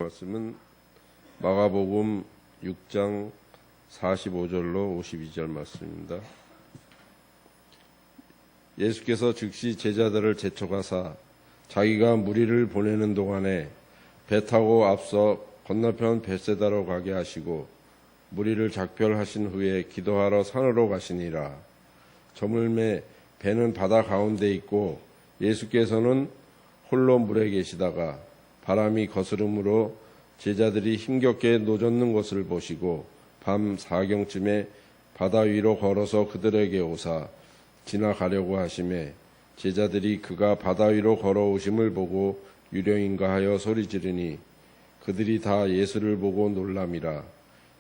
말씀은 마가복음 6장 45절로 52절 말씀입니다. 예수께서 즉시 제자들을 재촉하사 자기가 무리를 보내는 동안에 배 타고 앞서 건너편 벳세다로 가게 하시고 무리를 작별하신 후에 기도하러 산으로 가시니라. 저물매 배는 바다 가운데 있고 예수께서는 홀로 물에 계시다가 바람이 거스름으로 제자들이 힘겹게 노젓는 것을 보시고 밤 4경쯤에 바다 위로 걸어서 그들에게 오사 지나가려고 하심에 제자들이 그가 바다 위로 걸어오심을 보고 유령인가 하여 소리 지르니 그들이 다 예수를 보고 놀람이라.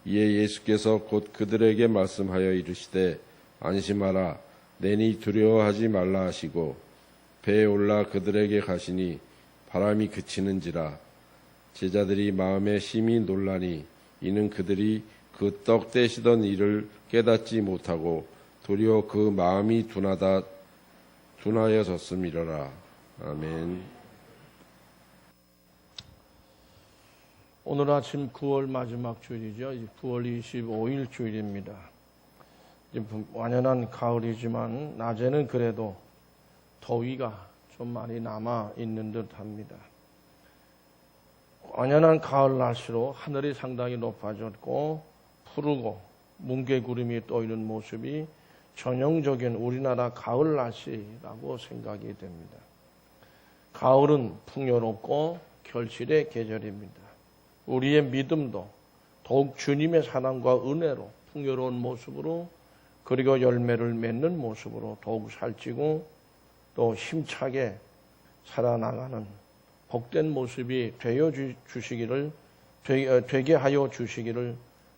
이에 예수께서 곧 그들에게 말씀하여 이르시되 안심하라 내니 두려워하지 말라 하시고 배에 올라 그들에게 가시니 바람이 그치는지라. 제자들이 마음에 심히 놀라니 이는 그들이 그 떡 떼시던 일을 깨닫지 못하고 도리어 그 마음이 둔하여졌음이로라. 아멘. 오늘 아침 9월 마지막 주일이죠. 9월 25일 주일입니다. 완연한 가을이지만 낮에는 그래도 더위가 좀 많이 남아 있는 듯 합니다. 완연한 가을 날씨로 하늘이 상당히 높아졌고 푸르고 뭉게구름이 떠 있는 모습이 전형적인 우리나라 가을 날씨라고 생각이 됩니다. 가을은 풍요롭고 결실의 계절입니다. 우리의 믿음도 더욱 주님의 사랑과 은혜로 풍요로운 모습으로 그리고 열매를 맺는 모습으로 더욱 살찌고 또 힘차게 살아나가는 복된 모습이 되게 하여 주시기를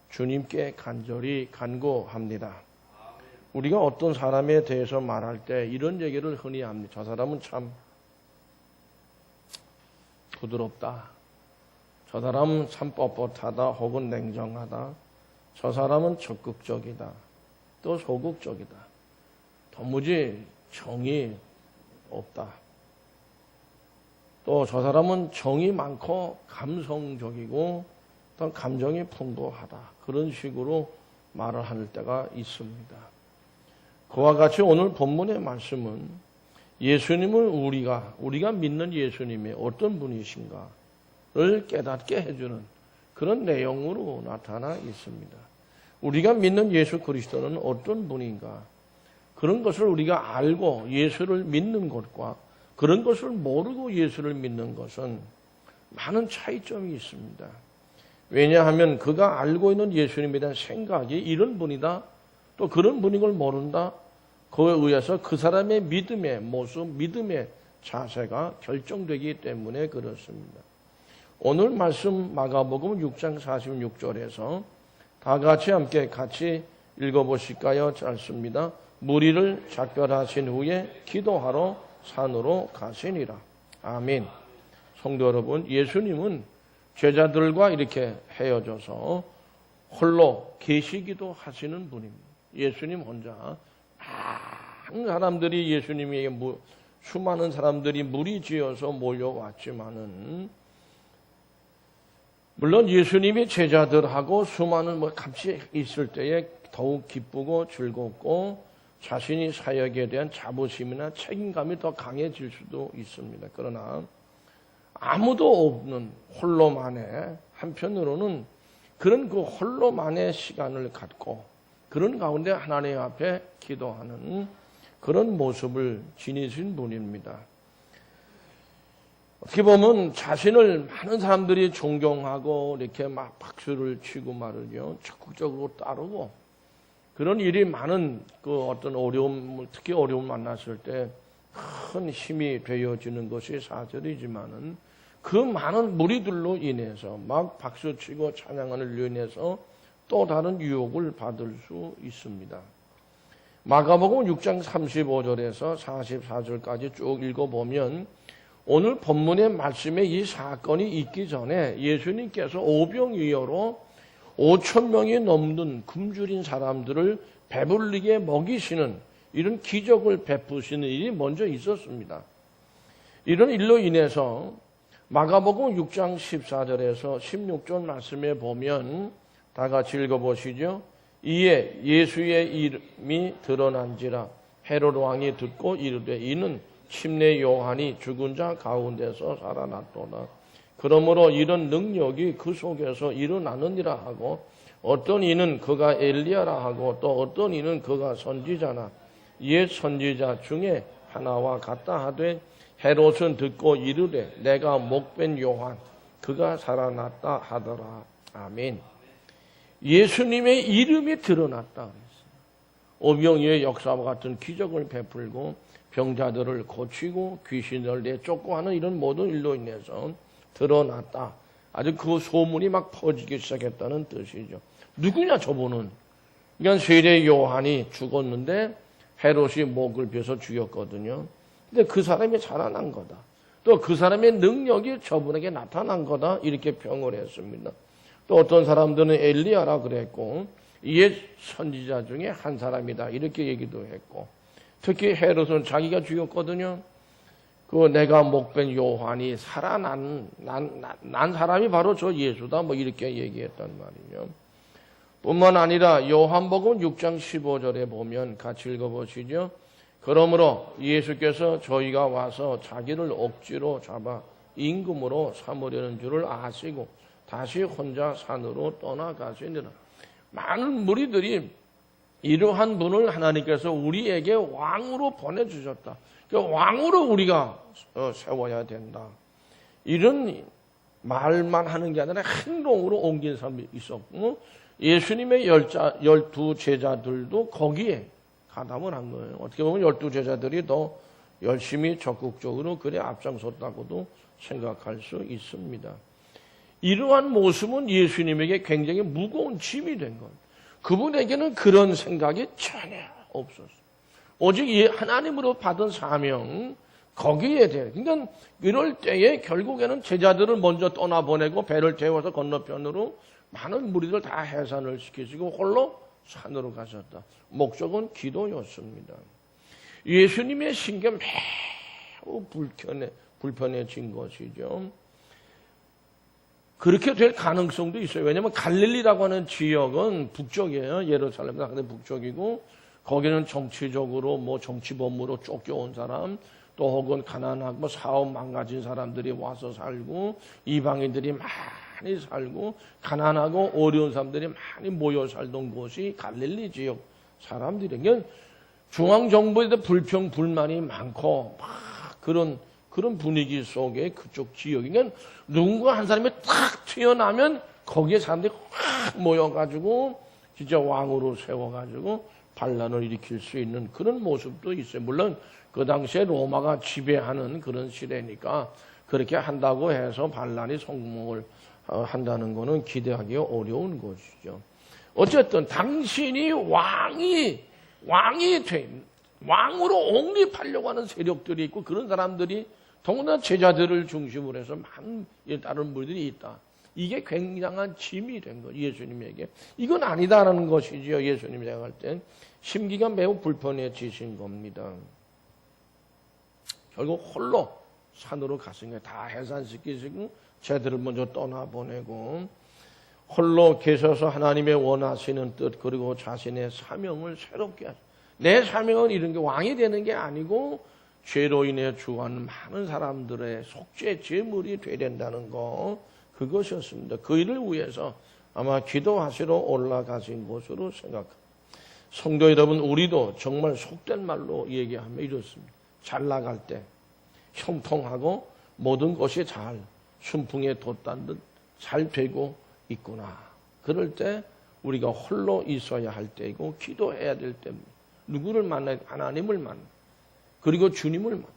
주님께 간절히 간구합니다. 우리가 어떤 사람에 대해서 말할 때 이런 얘기를 흔히 합니다. 저 사람은 참 부드럽다. 저 사람은 참 뻣뻣하다 혹은 냉정하다. 저 사람은 적극적이다. 또 소극적이다. 도무지 정이 없다. 또 저 사람은 정이 많고 감성적이고 또 감정이 풍부하다. 그런 식으로 말을 할 때가 있습니다. 그와 같이 오늘 본문의 말씀은 예수님을 우리가 믿는 예수님이 어떤 분이신가를 깨닫게 해주는 그런 내용으로 나타나 있습니다. 우리가 믿는 예수 그리스도는 어떤 분인가? 그런 것을 우리가 알고 예수를 믿는 것과 그런 것을 모르고 예수를 믿는 것은 많은 차이점이 있습니다. 왜냐하면 그가 알고 있는 예수님에 대한 생각이 이런 분이다, 또 그런 분인 걸 모른다. 그에 의해서 그 사람의 믿음의 모습, 믿음의 자세가 결정되기 때문에 그렇습니다. 오늘 말씀 마가복음 6장 46절에서 다 함께 읽어보실까요? 짧습니다. 무리를 작별하신 후에 기도하러 산으로 가시니라. 아멘. 성도 여러분, 예수님은 제자들과 이렇게 헤어져서 홀로 계시기도 하시는 분입니다. 예수님 혼자 많은 사람들이 예수님에게 수많은 사람들이 무리지어서 몰려왔지만은 물론 예수님이 제자들하고 수많은 같이 있을 때에 더욱 기쁘고 즐겁고 자신이 사역에 대한 자부심이나 책임감이 더 강해질 수도 있습니다. 그러나 아무도 없는 홀로만의 한편으로는 그런 그 홀로만의 시간을 갖고 그런 가운데 하나님 앞에 기도하는 그런 모습을 지니신 분입니다. 어떻게 보면 자신을 많은 사람들이 존경하고 이렇게 막 박수를 치고 말이죠. 적극적으로 따르고 그런 일이 많은 그 어떤 어려움, 특히 어려움 만났을 때 큰 힘이 되어지는 것이 사실이지만은 그 많은 무리들로 인해서 막 박수치고 찬양하는 일로 인해서 또 다른 유혹을 받을 수 있습니다. 마가복음 6장 35절에서 44절까지 쭉 읽어보면 오늘 본문의 말씀에 이 사건이 있기 전에 예수님께서 오병이어로 5,000명이 넘는 굶주린 사람들을 배불리게 먹이시는 이런 기적을 베푸시는 일이 먼저 있었습니다. 이런 일로 인해서 마가복음 6장 14절에서 16절 말씀에 보면 다 같이 읽어보시죠. 이에 예수의 이름이 드러난지라 헤롯 왕이 듣고 이르되 이는 침례 요한이 죽은 자 가운데서 살아났도다. 그러므로 이런 능력이 그 속에서 일어나느니라 하고 어떤 이는 그가 엘리야라 하고 또 어떤 이는 그가 선지자나 옛 선지자 중에 하나와 같다 하되 헤롯은 듣고 이르되 내가 목벤 요한 그가 살아났다 하더라. 아멘. 예수님의 이름이 드러났다 그랬어요. 오병이의 역사와 같은 기적을 베풀고 병자들을 고치고 귀신을 내쫓고 하는 이런 모든 일로 인해서 드러났다. 아주 그 소문이 막 퍼지기 시작했다는 뜻이죠. 누구냐 저분은. 그러니까 세례 요한이 죽었는데 헤롯이 목을 베서 죽였거든요. 근데 그 사람이 살아난 거다. 또 그 사람의 능력이 저분에게 나타난 거다. 이렇게 평을 했습니다. 또 어떤 사람들은 엘리야라 그랬고 옛 선지자 중에 한 사람이다. 이렇게 얘기도 했고 특히 헤롯은 자기가 죽였거든요. 그 내가 목벤 요한이 살아난 사람이 바로 저 예수다. 뭐 이렇게 얘기했단 말이죠. 뿐만 아니라 요한복음 6장 15절에 보면 같이 읽어보시죠. 그러므로 예수께서 저희가 와서 자기를 억지로 잡아 임금으로 삼으려는 줄을 아시고 다시 혼자 산으로 떠나가시니라. 많은 무리들이 이러한 분을 하나님께서 우리에게 왕으로 보내주셨다. 그러니까 왕으로 우리가 세워야 된다. 이런 말만 하는 게 아니라 행동으로 옮긴 사람이 있었고 예수님의 12 제자들도 거기에 가담을 한 거예요. 어떻게 보면 12 제자들이 더 열심히 적극적으로 그래 앞장섰다고도 생각할 수 있습니다. 이러한 모습은 예수님에게 굉장히 무거운 짐이 된 것. 그분에게는 그런 생각이 전혀 없었어요. 오직 하나님으로 받은 사명, 거기에 대해. 그러니까 이럴 때에 결국에는 제자들을 먼저 떠나보내고 배를 태워서 건너편으로 많은 무리들 다 해산을 시키시고 홀로 산으로 가셨다. 목적은 기도였습니다. 예수님의 신경 매우 불편해진 것이죠. 그렇게 될 가능성도 있어요. 왜냐하면 갈릴리라고 하는 지역은 북쪽이에요. 예루살렘 상대 북쪽이고 거기는 정치적으로 뭐 정치범으로 쫓겨온 사람 또 혹은 가난하고 사업 망가진 사람들이 와서 살고 이방인들이 많이 살고 가난하고 어려운 사람들이 많이 모여 살던 곳이 갈릴리 지역 사람들이에요. 그러니까 중앙정부에 대해 불평 불만이 많고 막 그런 분위기 속에 그쪽 지역이 그러니까 누군가 한 사람이 탁 튀어나면 거기에 사람들이 확 모여가지고 진짜 왕으로 세워가지고 반란을 일으킬 수 있는 그런 모습도 있어요. 물론 그 당시에 로마가 지배하는 그런 시대니까 그렇게 한다고 해서 반란이 성공을 한다는 것은 기대하기 어려운 것이죠. 어쨌든 당신이 왕으로 옹립하려고 하는 세력들이 있고 그런 사람들이 더구나 제자들을 중심으로 해서 많은 다른 무리들이 있다. 이게 굉장한 짐이 된 거예요. 예수님에게. 이건 아니다라는 것이죠. 예수님이 생각할 땐 심기가 매우 불편해지신 겁니다. 결국 홀로 산으로 갔으니까 다 해산시키시고 제들을 먼저 떠나보내고 홀로 계셔서 하나님의 원하시는 뜻 그리고 자신의 사명을 새롭게 하죠. 내 사명은 이런 게 왕이 되는 게 아니고 죄로 인해 죽어가는 많은 사람들의 속죄 제물이 되야 된다는 거 그것이었습니다. 그 일을 위해서 아마 기도하시러 올라가신 것으로 생각합니다. 성도 여러분 우리도 정말 속된 말로 얘기하면 이렇습니다. 잘 나갈 때 형통하고 모든 것이 잘 순풍에 돋단 듯 잘 되고 있구나. 그럴 때 우리가 홀로 있어야 할 때이고 기도해야 될 때입니다. 누구를 만나야 하나님을 만나. 그리고 주님을 만나.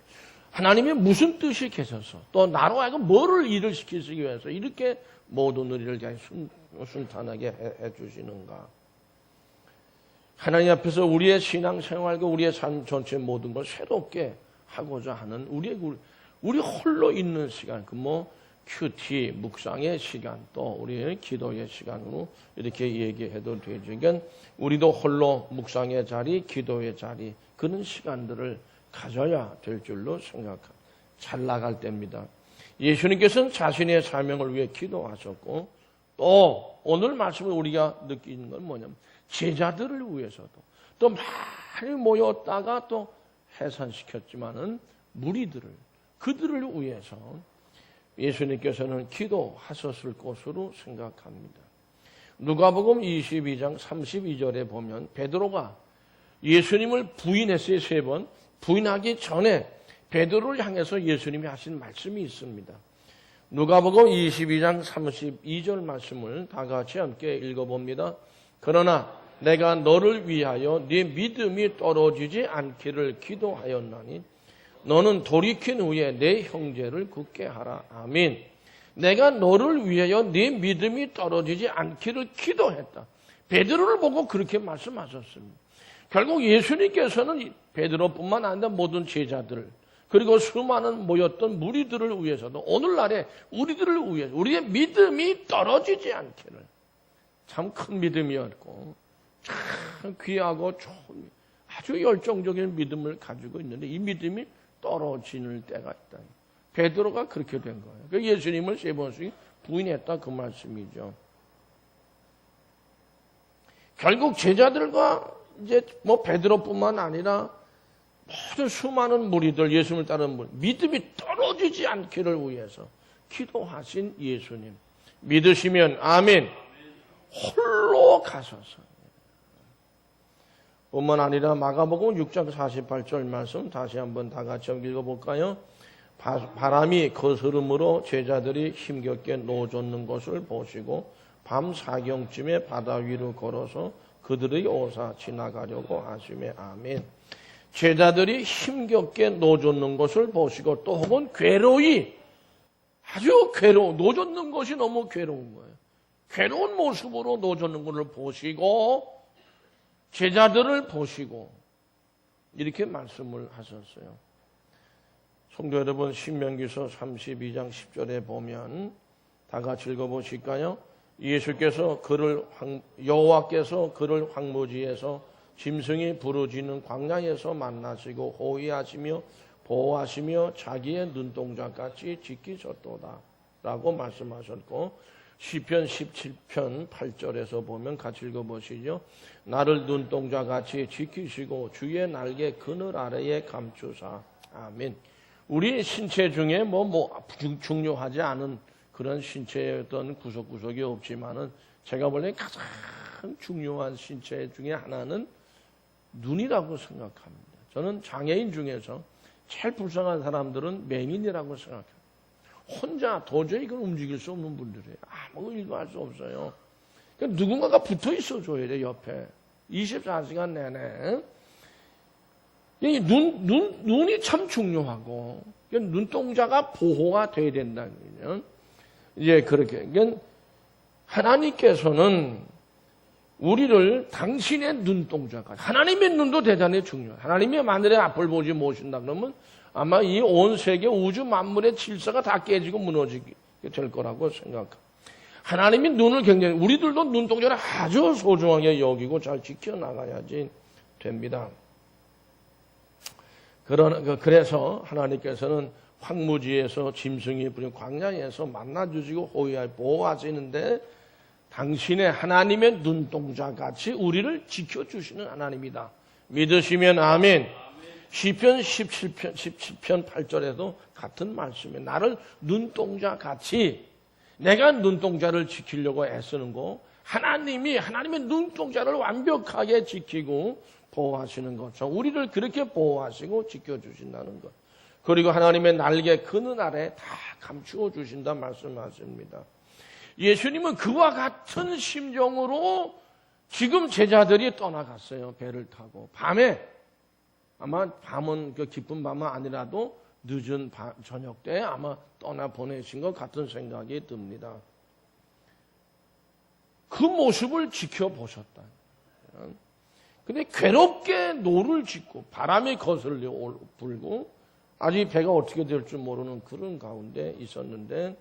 하나님이 무슨 뜻이 계셔서 또 나로 하여금 뭐를 일을 시키기 위해서 이렇게 모든 일을 순탄하게 해주시는가. 하나님 앞에서 우리의 신앙생활과 우리의 삶 전체 모든 걸 새롭게 하고자 하는 우리 홀로 있는 시간, 큐티, 묵상의 시간, 또 우리의 기도의 시간으로 이렇게 얘기해도 되죠. 그러니까 우리도 홀로 묵상의 자리, 기도의 자리, 그런 시간들을 가져야 될 줄로 생각합니다. 잘 나갈 때입니다. 예수님께서는 자신의 사명을 위해 기도하셨고 또 오늘 말씀을 우리가 느끼는 건 뭐냐면 제자들을 위해서도 또 많이 모였다가 또 해산시켰지만은 무리들을 그들을 위해서 예수님께서는 기도하셨을 것으로 생각합니다. 누가복음 22장 32절에 보면 베드로가 예수님을 부인했어요. 3번. 부인하기 전에 베드로를 향해서 예수님이 하신 말씀이 있습니다. 누가복음 22장 32절 말씀을 다 같이 함께 읽어봅니다. 그러나 내가 너를 위하여 네 믿음이 떨어지지 않기를 기도하였나니 너는 돌이킨 후에 내 형제를 굳게 하라. 아멘. 내가 너를 위하여 네 믿음이 떨어지지 않기를 기도했다. 베드로를 보고 그렇게 말씀하셨습니다. 결국 예수님께서는 베드로뿐만 아니라 모든 제자들 그리고 수많은 모였던 무리들을 위해서도 오늘날에 우리들을 위해서 우리의 믿음이 떨어지지 않기를 참 큰 믿음이었고 참 귀하고 좋은 아주 열정적인 믿음을 가지고 있는데 이 믿음이 떨어지는 때가 있다. 베드로가 그렇게 된 거예요. 그 예수님을 3번씩 부인했다 그 말씀이죠. 결국 제자들과 이제 뭐 베드로뿐만 아니라 모든 수많은 무리들 예수님을 따르는 무리 믿음이 떨어지지 않기를 위해서 기도하신 예수님 믿으시면 아멘. 홀로 가소서. 뿐만 아니라 마가복음 6장 48절 말씀 다시 한번 다 같이 읽어볼까요? 바람이 거스름으로 제자들이 힘겹게 노젓는 것을 보시고 밤 사경쯤에 바다 위로 걸어서 그들의 오사 지나가려고 하시며 아멘. 제자들이 힘겹게 노젓는 것을 보시고 또 혹은 괴로이 아주 노젓는 것이 너무 괴로운 거예요. 괴로운 모습으로 노젓는 것을 보시고 제자들을 보시고 이렇게 말씀을 하셨어요. 성도 여러분 신명기서 32장 10절에 보면 다 같이 읽어보실까요? 여호와께서 그를 황무지에서 짐승이 부르짖는 광야에서 만나시고 호위하시며 보호하시며 자기의 눈동자같이 지키셨도다 라고 말씀하셨고 시편 17편 8절에서 보면 같이 읽어보시죠. 나를 눈동자같이 지키시고 주의 날개 그늘 아래에 감추사. 아멘. 우리 신체 중에 중요하지 않은 그런 신체의 어떤 구석구석이 없지만은 제가 원래 가장 중요한 신체 중에 하나는 눈이라고 생각합니다. 저는 장애인 중에서 제일 불쌍한 사람들은 맹인이라고 생각합니다. 혼자 도저히 그걸 움직일 수 없는 분들이에요. 아무 일도 할 수 없어요. 그러니까 누군가가 붙어 있어 줘야 돼, 옆에. 24시간 내내. 눈이 참 중요하고, 눈동자가 보호가 돼야 된다면, 이제 그렇게. 그러니까 하나님께서는 우리를 당신의 눈동자가, 하나님의 눈도 대단히 중요해요. 하나님이 만일에 앞을 보지 못하신다 그러면 아마 이 온 세계 우주 만물의 질서가 다 깨지고 무너지게 될 거라고 생각합니다. 하나님이 눈을 굉장히, 우리들도 눈동자를 아주 소중하게 여기고 잘 지켜나가야지 됩니다. 그래서 하나님께서는 황무지에서 짐승이 부린 광야에서 만나주시고 보호하시는데 당신의 하나님의 눈동자 같이 우리를 지켜주시는 하나님이다. 믿으시면 아멘. 시편 17편 8절에도 같은 말씀이에요. 나를 눈동자 같이 내가 눈동자를 지키려고 애쓰는 거 하나님의 눈동자를 완벽하게 지키고 보호하시는 거죠. 우리를 그렇게 보호하시고 지켜주신다는 것. 그리고 하나님의 날개 그늘 아래 다 감추어 주신다 말씀하십니다. 예수님은 그와 같은 심정으로 지금 제자들이 떠나갔어요. 배를 타고. 밤에, 아마 밤은 깊은 밤은 아니라도 늦은 저녁 때 아마 떠나보내신 것 같은 생각이 듭니다. 그 모습을 지켜보셨다. 근데 괴롭게 노를 짓고 바람이 거슬려 불고 아직 배가 어떻게 될 줄 모르는 그런 가운데 있었는데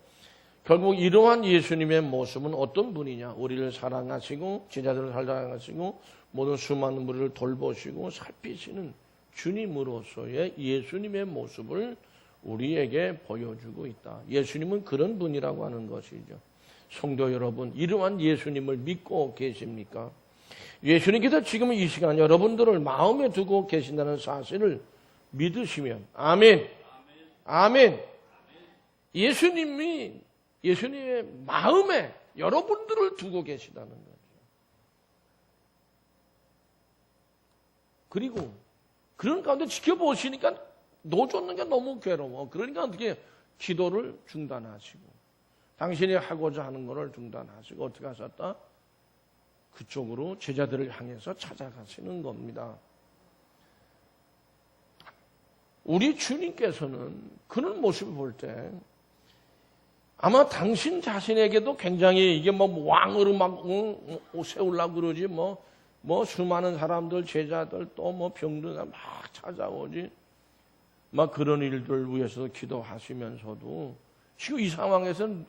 결국 이러한 예수님의 모습은 어떤 분이냐? 우리를 사랑하시고 제자들을 사랑하시고 모든 수많은 무리를 돌보시고 살피시는 주님으로서의 예수님의 모습을 우리에게 보여주고 있다. 예수님은 그런 분이라고 하는 것이죠. 성도 여러분, 이러한 예수님을 믿고 계십니까? 예수님께서 지금 이 시간 여러분들을 마음에 두고 계신다는 사실을 믿으시면 아멘. 아멘. 예수님의 마음에 여러분들을 두고 계시다는 거죠. 그리고 그런 가운데 지켜보시니까 놓쫓는 게 너무 괴로워. 그러니까 어떻게 기도를 중단하시고 당신이 하고자 하는 것을 중단하시고 어떻게 하셨다? 그쪽으로 제자들을 향해서 찾아가시는 겁니다. 우리 주님께서는 그런 모습을 볼 때 아마 당신 자신에게도 굉장히 이게 뭐 왕으로 막 세우려고 그러지 뭐 수많은 사람들 제자들 또 뭐 병든 사람 막 찾아오지 막 그런 일들 위해서 기도하시면서도 지금 이 상황에서는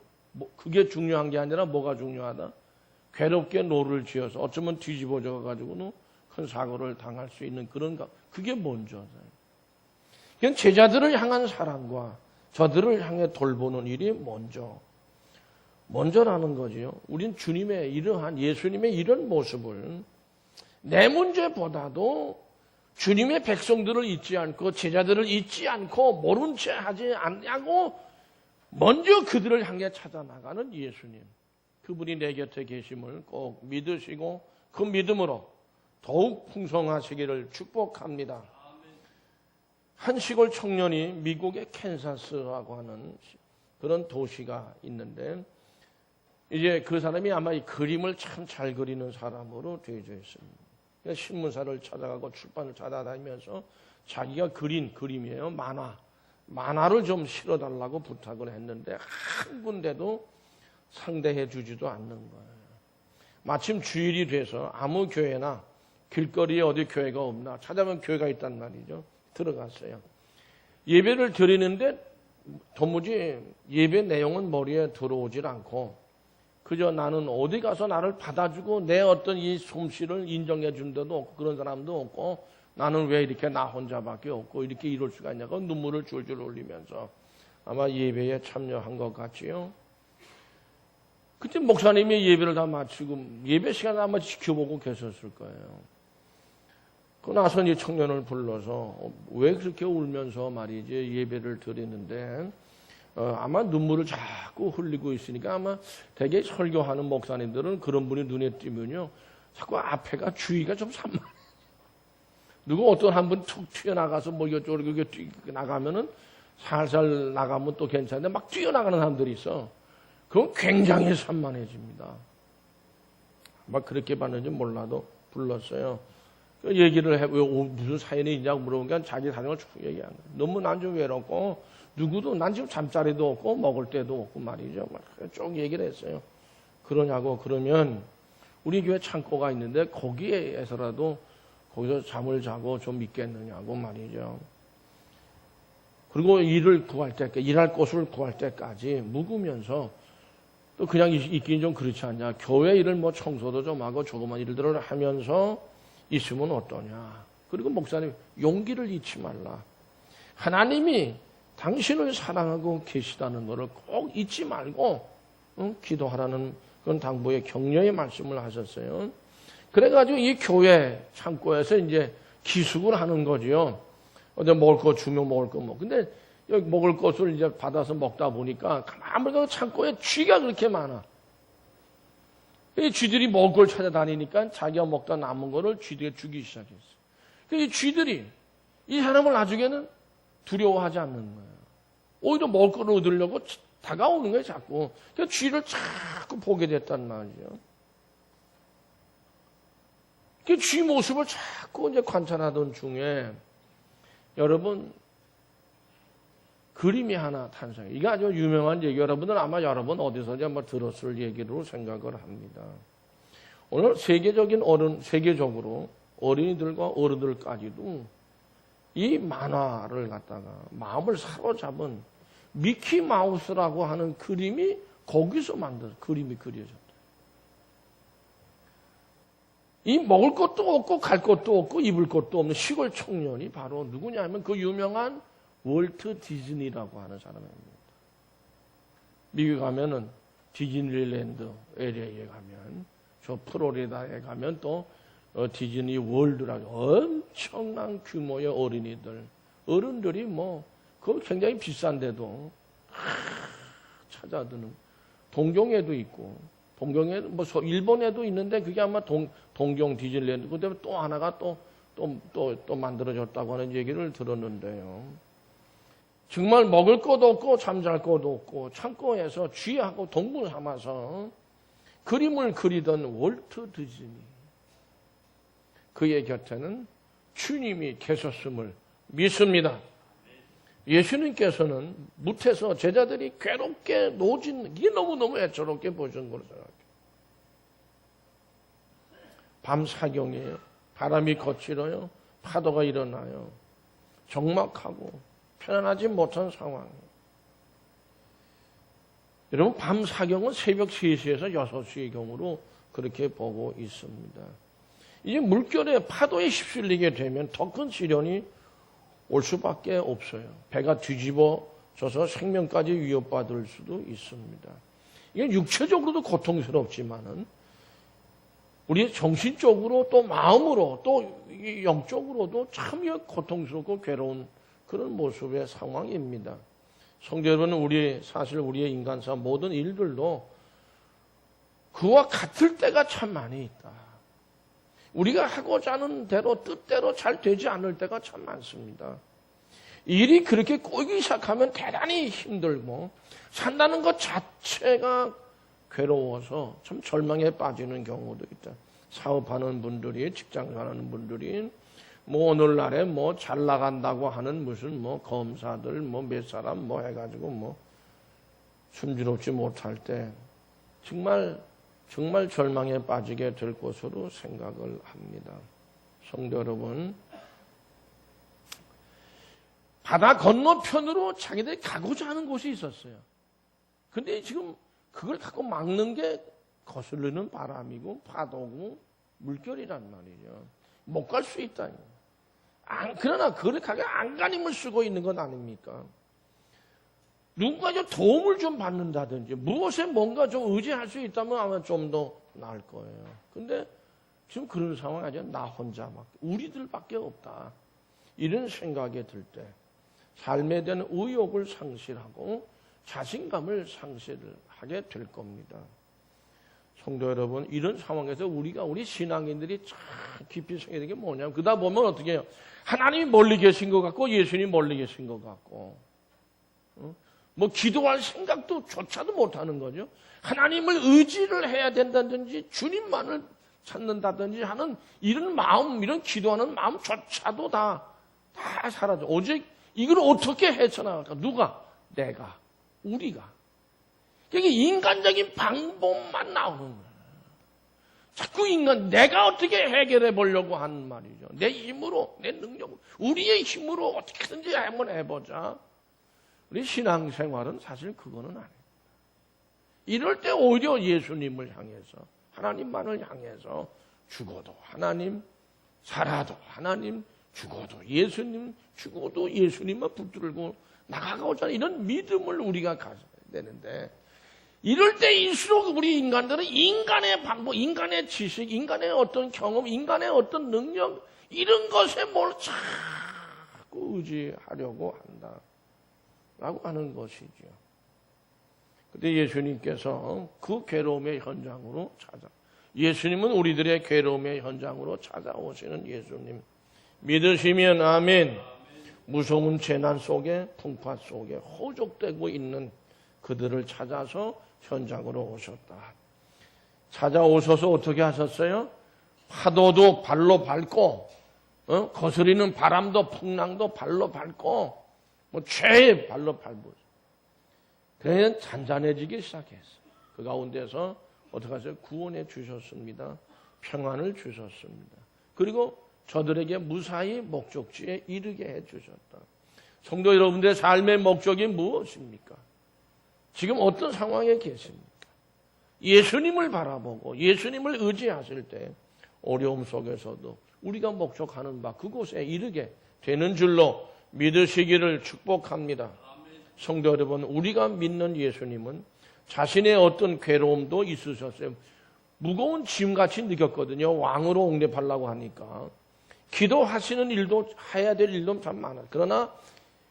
그게 중요한 게 아니라 뭐가 중요하다? 괴롭게 노를 지어서 어쩌면 뒤집어져 가지고는 큰 사고를 당할 수 있는 그게 먼저다. 그냥 제자들을 향한 사랑과 저들을 향해 돌보는 일이 먼저라는 거지요. 우린 주님의 이러한 예수님의 이런 모습을 내 문제보다도 주님의 백성들을 잊지 않고 제자들을 잊지 않고 모른 채 하지 않냐고 먼저 그들을 향해 찾아 나가는 예수님. 그분이 내 곁에 계심을 꼭 믿으시고 그 믿음으로 더욱 풍성하시기를 축복합니다. 한 시골 청년이 미국의 캔사스라고 하는 그런 도시가 있는데 이제 그 사람이 아마 이 그림을 참 잘 그리는 사람으로 되어져 있습니다. 신문사를 찾아가고 출판을 찾아다니면서 자기가 그린 그림이에요. 만화를 좀 실어달라고 부탁을 했는데 한 군데도 상대해 주지도 않는 거예요. 마침 주일이 돼서 아무 교회나 길거리에 어디 교회가 없나 찾아보면 교회가 있단 말이죠. 들어갔어요. 예배를 드리는데 도무지 예배 내용은 머리에 들어오질 않고 그저 나는 어디 가서 나를 받아주고 내 어떤 이 솜씨를 인정해 준 데도 없고 그런 사람도 없고 나는 왜 이렇게 나 혼자밖에 없고 이렇게 이럴 수가 있냐고 눈물을 줄줄 흘리면서 아마 예배에 참여한 것 같지요. 그때 목사님이 예배를 다 마치고 예배 시간을 아마 지켜보고 계셨을 거예요. 그 나서 이 청년을 불러서 왜 그렇게 울면서 말이지 예배를 드리는데 아마 눈물을 자꾸 흘리고 있으니까 아마 되게 설교하는 목사님들은 그런 분이 눈에 띄면요 자꾸 앞에가 주의가 좀 산만해. 누구 어떤 한 분 툭 튀어나가서 뭐 이쪽으로 나가면은 살살 나가면 또 괜찮은데 막 뛰어나가는 사람들이 있어. 그건 굉장히 산만해집니다. 막 그렇게 봤는지 몰라도 불렀어요. 그 얘기를 해, 왜 무슨 사연이 있냐고 물어보니까 자기 사정을 쭉 얘기하는 거예요. 너무 난 좀 외롭고 누구도 난 지금 잠자리도 없고 먹을 데도 없고 말이죠. 막 쭉 얘기를 했어요. 그러냐고 그러면 우리 교회 창고가 있는데 거기에서라도 거기서 잠을 자고 좀 있겠느냐고 말이죠. 그리고 일할 곳을 구할 때까지 묵으면서 또 그냥 있긴 좀 그렇지 않냐. 교회 일을 뭐 청소도 좀 하고 조그만 일들을 하면서 있으면 어떠냐. 그리고 목사님 용기를 잃지 말라. 하나님이 당신을 사랑하고 계시다는 것을 꼭 잊지 말고 기도하라는 그런 당부의 격려의 말씀을 하셨어요. 그래가지고 이 교회 창고에서 이제 기숙을 하는 거지요. 어디 먹을 거 주면 먹을 거 먹고. 근데 여기 먹을 것을 이제 받아서 먹다 보니까 가만히 보니까 창고에 쥐가 그렇게 많아. 이 쥐들이 먹을 걸 찾아다니니까 자기가 먹다 남은 거를 쥐들이 주기 시작했어. 이 쥐들이 이 사람을 나중에는 두려워하지 않는 거예요. 오히려 먹을 걸 얻으려고 다가오는 거예요, 자꾸. 그러니까 쥐를 자꾸 보게 됐단 말이죠. 그 쥐 모습을 자꾸 이제 관찰하던 중에 여러분 그림이 하나 탄생해요. 이게 아주 유명한 얘기. 여러분은 아마 여러분 어디서 한번 들었을 얘기로 생각을 합니다. 오늘 세계적으로 어린이들과 어른들까지도 이 만화를 갖다가 마음을 사로잡은 미키 마우스라고 하는 그림이 거기서 그림이 그려졌다. 이 먹을 것도 없고 갈 것도 없고 입을 것도 없는 시골 청년이 바로 누구냐 하면 그 유명한 월트 디즈니라고 하는 사람입니다. 미국 가면은 디즈니랜드 에리어에 가면, 저 플로리다에 가면 또 디즈니 월드라고 엄청난 규모의 어린이들, 어른들이 뭐 그거 굉장히 비싼데도 찾아드는, 동경에도 있고, 동경에 뭐 일본에도 있는데 그게 아마 동경 디즈니랜드, 그다음에 또 하나가 또 만들어졌다고 하는 얘기를 들었는데요. 정말 먹을 것도 없고 잠잘 것도 없고 창고에서 쥐하고 동물 삼아서 그림을 그리던 월트 디즈니, 그의 곁에는 주님이 계셨음을 믿습니다. 예수님께서는 무태서 제자들이 괴롭게 노진, 이게 너무너무 애처롭게 보신 걸로 생각해요. 밤 사경이에요. 바람이 거칠어요. 파도가 일어나요. 적막하고 편안하지 못한 상황이에요. 여러분, 밤 사경은 새벽 3시에서 6시의 경우로 그렇게 보고 있습니다. 이제 물결에 파도에 휩쓸리게 되면 더 큰 시련이 올 수밖에 없어요. 배가 뒤집어져서 생명까지 위협받을 수도 있습니다. 이게 육체적으로도 고통스럽지만은 우리 정신적으로 또 마음으로 또 영적으로도 참 고통스럽고 괴로운 그런 모습의 상황입니다. 성도 여러분, 사실 우리의 인간사 모든 일들도 그와 같을 때가 참 많이 있다. 우리가 하고자 하는 대로 뜻대로 잘 되지 않을 때가 참 많습니다. 일이 그렇게 꼬이기 시작하면 대단히 힘들고 산다는 것 자체가 괴로워서 참 절망에 빠지는 경우도 있다. 사업하는 분들이, 직장 가는 분들이 뭐 오늘날에 뭐 잘 나간다고 하는 무슨 뭐 검사들 뭐 몇 사람 뭐 해가지고 뭐 숨지롭지 못할 때 정말 절망에 빠지게 될 것으로 생각을 합니다. 성도 여러분, 바다 건너편으로 자기들이 가고자 하는 곳이 있었어요. 근데 지금 그걸 갖고 막는 게 거슬리는 바람이고 파도고 물결이란 말이죠. 못 갈 수 있다. 그러나 그렇게 가게 안간힘을 쓰고 있는 건 아닙니까? 누군가 좀 도움을 좀 받는다든지 무엇에 뭔가 좀 의지할 수 있다면 아마 좀 더 나을 거예요. 근데 지금 그런 상황이 아니라 나 혼자밖에, 우리들밖에 없다. 이런 생각이 들 때 삶에 대한 의욕을 상실하고 자신감을 상실하게 될 겁니다. 성도 여러분, 이런 상황에서 우리 신앙인들이 참 깊이 생각해야 되는 게 뭐냐면, 그러다 보면 어떻게 해요? 하나님이 멀리 계신 것 같고 예수님이 멀리 계신 것 같고 뭐 기도할 생각도 조차도 못하는 거죠. 하나님을 의지를 해야 된다든지 주님만을 찾는다든지 하는 이런 마음, 이런 기도하는 마음조차도 다 사라져. 오직 이걸 어떻게 헤쳐나갈까? 누가? 내가, 우리가. 이게 인간적인 방법만 나오는 거예요. 자꾸 내가 어떻게 해결해 보려고 하는 말이죠. 내 힘으로, 내 능력으로, 우리의 힘으로 어떻게든지 한번 해보자. 우리 신앙생활은 사실 그거는 아니에요. 이럴 때 오히려 예수님을 향해서, 하나님만을 향해서 죽어도 하나님, 살아도 하나님, 죽어도 예수님, 죽어도 예수님만 붙들고 나가고자 하는 이런 믿음을 우리가 가져야 되는데, 이럴 때일수록 우리 인간들은 인간의 방법, 인간의 지식, 인간의 어떤 경험, 인간의 어떤 능력, 이런 것에 뭘 자꾸 의지하려고 한다. 라고 하는 것이죠. 근데 예수님께서 그 괴로움의 현장으로 예수님은 우리들의 괴로움의 현장으로 찾아오시는 예수님. 믿으시면 아멘. 무서운 재난 속에, 풍파 속에 호족되고 있는 그들을 찾아서 현장으로 오셨다. 찾아오셔서 어떻게 하셨어요? 파도도 발로 밟고, 거스리는 바람도 풍랑도 발로 밟고, 죄의 발로 밟고. 그냥 잔잔해지기 시작했어요. 그 가운데서 어떻게 하세요? 구원해 주셨습니다. 평안을 주셨습니다. 그리고 저들에게 무사히 목적지에 이르게 해 주셨다. 성도 여러분들의 삶의 목적이 무엇입니까? 지금 어떤 상황에 계십니까? 예수님을 바라보고 예수님을 의지하실 때 어려움 속에서도 우리가 목적하는 바 그곳에 이르게 되는 줄로 믿으시기를 축복합니다. 성도 여러분, 우리가 믿는 예수님은 자신의 어떤 괴로움도 있으셨어요. 무거운 짐같이 느꼈거든요. 왕으로 옹립하려고 하니까. 기도하시는 일도 해야 될 일도 참 많아요. 그러나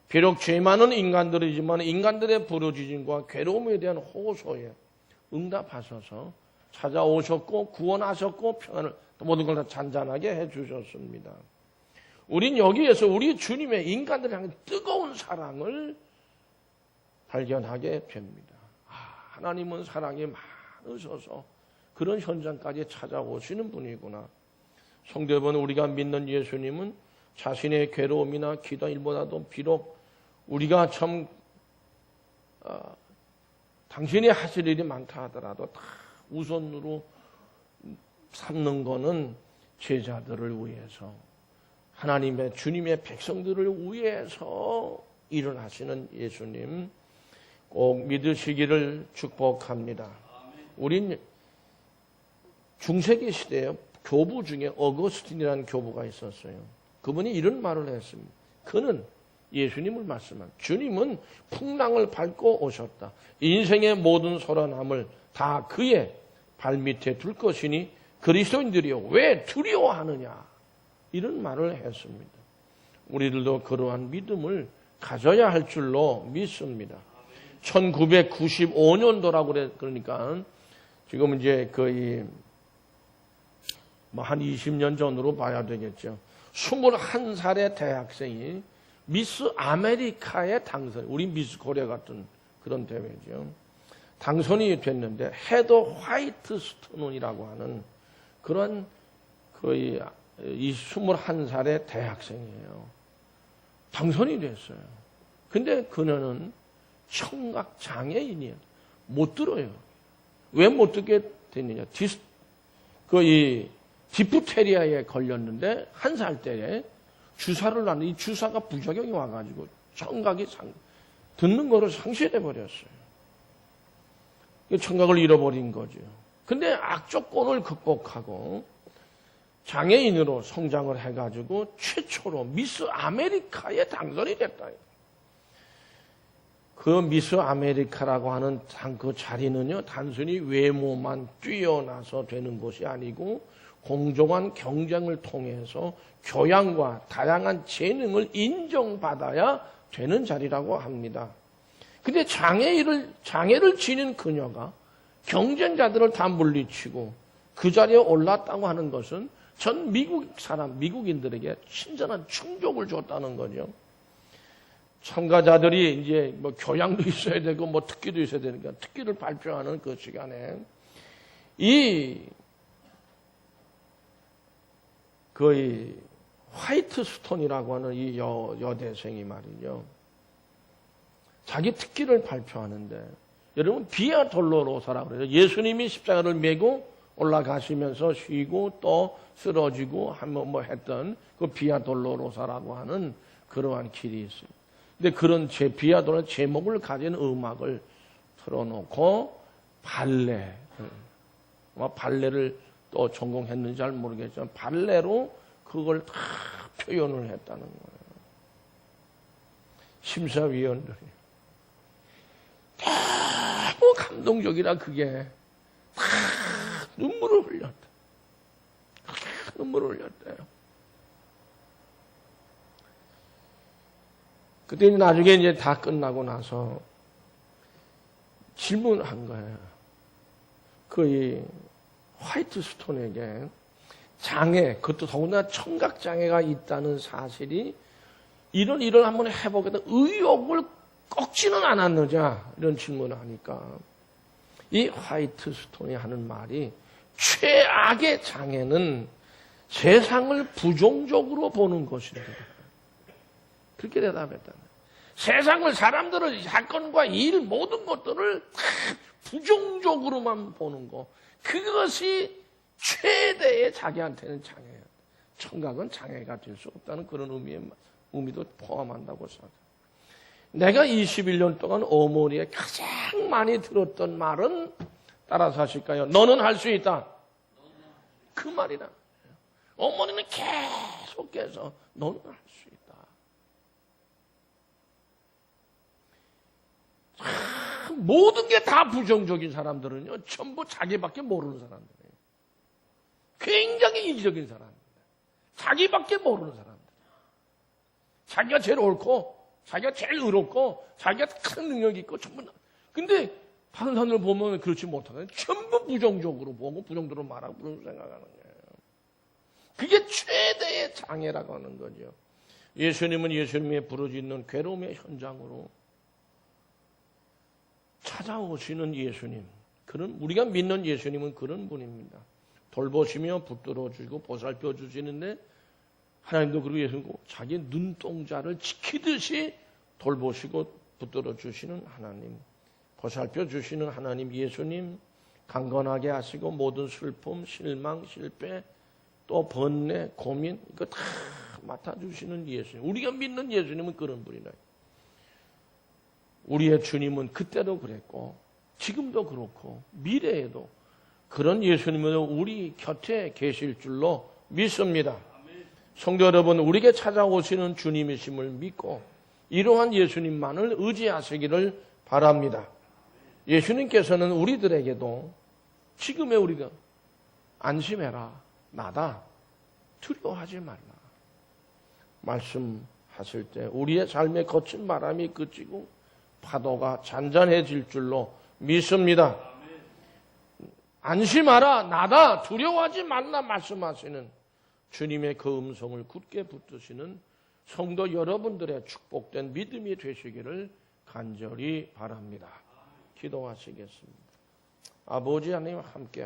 비록 죄 많은 인간들이지만 인간들의 부르짖음과 괴로움에 대한 호소에 응답하셔서 찾아오셨고 구원하셨고 평안을 모든 걸 다 잔잔하게 해주셨습니다. 우린 여기에서 우리 주님의 인간들 향한 뜨거운 사랑을 발견하게 됩니다. 하나님은 사랑이 많으셔서 그런 현장까지 찾아오시는 분이구나. 성도 여러분, 우리가 믿는 예수님은 자신의 괴로움이나 기도 일보다도 비록 우리가 참 당신이 하실 일이 많다 하더라도 다 우선으로 삼는 거는 제자들을 위해서, 하나님의 주님의 백성들을 위해서 일어나시는 예수님 꼭 믿으시기를 축복합니다. 우린 중세기 시대에 교부 중에 어거스틴이라는 교부가 있었어요. 그분이 이런 말을 했습니다. 그는 예수님을 말씀한 주님은 풍랑을 밟고 오셨다. 인생의 모든 소란함을 다 그의 발밑에 둘 것이니 그리스도인들이여 왜 두려워하느냐, 이런 말을 했습니다. 우리들도 그러한 믿음을 가져야 할 줄로 믿습니다. 1995년도라고 그래. 그러니까 지금 이제 거의 한 20년 전으로 봐야 되겠죠. 21살의 대학생이 미스 아메리카에 당선, 우리 미스 코리아 같은 그런 대회죠. 당선이 됐는데 헤더 화이트 스톤이라고 하는 그런 거의 이 21살의 대학생이에요. 당선이 됐어요. 근데 그녀는 청각 장애인이에요. 못 들어요. 왜 못 듣게 됐느냐? 디프테리아에 걸렸는데 1살 때에 주사를 놨는데 이 주사가 부작용이 와가지고 청각이 듣는 거를 상실해 버렸어요. 청각을 잃어버린 거죠. 근데 악조건을 극복하고 장애인으로 성장을 해가지고 최초로 미스 아메리카에 당선이 됐다. 그 미스 아메리카라고 하는 그 자리는요, 단순히 외모만 뛰어나서 되는 것이 아니고 공정한 경쟁을 통해서 교양과 다양한 재능을 인정받아야 되는 자리라고 합니다. 근데 장애를 지닌 그녀가 경쟁자들을 다 물리치고 그 자리에 올랐다고 하는 것은 전 미국인들에게 친절한 충족을 줬다는 거죠. 참가자들이 이제 뭐 교양도 있어야 되고 뭐 특기도 있어야 되니까 특기를 발표하는 그 시간에 거의 화이트 스톤이라고 하는 이 여대생이 말이죠. 자기 특기를 발표하는데, 여러분 비아 돌로로사라고 그래요. 예수님이 십자가를 메고 올라가시면서 쉬고 또 쓰러지고 뭐 했던 그 비아 돌로로사라고 하는 그러한 길이 있어요. 근데 그런 비아 돌로사 제목을 가진 음악을 틀어놓고 발레를 또 전공했는지 잘 모르겠지만 발레로 그걸 다 표현을 했다는 거예요. 심사위원들이 너무 감동적이라 그게 다 눈물을 흘렸다. 눈물을 흘렸대요. 그때 나중에 이제 다 끝나고 나서 질문한 거예요. 그 화이트 스톤에게 그것도 더군다나 청각장애가 있다는 사실이 이런 일을 한번 해보겠다 의욕을 꺾지는 않았느냐, 이런 질문을 하니까 이 화이트 스톤이 하는 말이 최악의 장애는 세상을 부정적으로 보는 것이다. 그렇게 대답했다. 세상을, 사람들을, 사건과 일, 모든 것들을 다 부정적으로만 보는 것, 그것이 최대의 자기한테는 장애예요. 청각은 장애가 될 수 없다는 그런 의미도 포함한다고 생각합니다. 내가 21년 동안 어머니의 가장 많이 들었던 말은 따라서 하실까요? 너는 할 수 있다. 그 말이다. 어머니는 계속해서 너는 할 수 있다. 모든 게 다 부정적인 사람들은요, 전부 자기밖에 모르는 사람들이에요. 굉장히 이기적인 사람들. 자기밖에 모르는 사람들. 자기가 제일 옳고, 자기가 제일 의롭고, 자기가 큰 능력이 있고, 전부. 근데 다른 사람들 보면 그렇지 못하는 전부 부정적으로 보고, 부정적으로 말하고, 부정적으로 생각하는 거예요. 그게 최대의 장애라고 하는 거죠. 예수님은 예수님의 부르짖는 괴로움의 현장으로 찾아오시는 예수님. 우리가 믿는 예수님은 그런 분입니다. 돌보시며 붙들어 주시고 보살펴 주시는데 하나님도 그리고 예수님도 자기 눈동자를 지키듯이 돌보시고 붙들어 주시는 하나님. 보살펴 주시는 하나님 예수님. 강건하게 하시고 모든 슬픔, 실망, 실패, 또 번뇌, 고민 이거 다 맡아주시는 예수님. 우리가 믿는 예수님은 그런 분이다. 우리의 주님은 그때도 그랬고 지금도 그렇고 미래에도 그런 예수님은 우리 곁에 계실 줄로 믿습니다. 성도 여러분, 우리에게 찾아오시는 주님이심을 믿고 이러한 예수님만을 의지하시기를 바랍니다. 예수님께서는 우리들에게도 지금의 우리가 안심해라, 나다, 두려워하지 말라 말씀하실 때 우리의 삶에 거친 바람이 그치고 파도가 잔잔해질 줄로 믿습니다. 안심하라, 나다, 두려워하지 말라 말씀하시는 주님의 그 음성을 굳게 붙드시는 성도 여러분들의 축복된 믿음이 되시기를 간절히 바랍니다. 기도하시겠습니다. 아버지 하나님 함께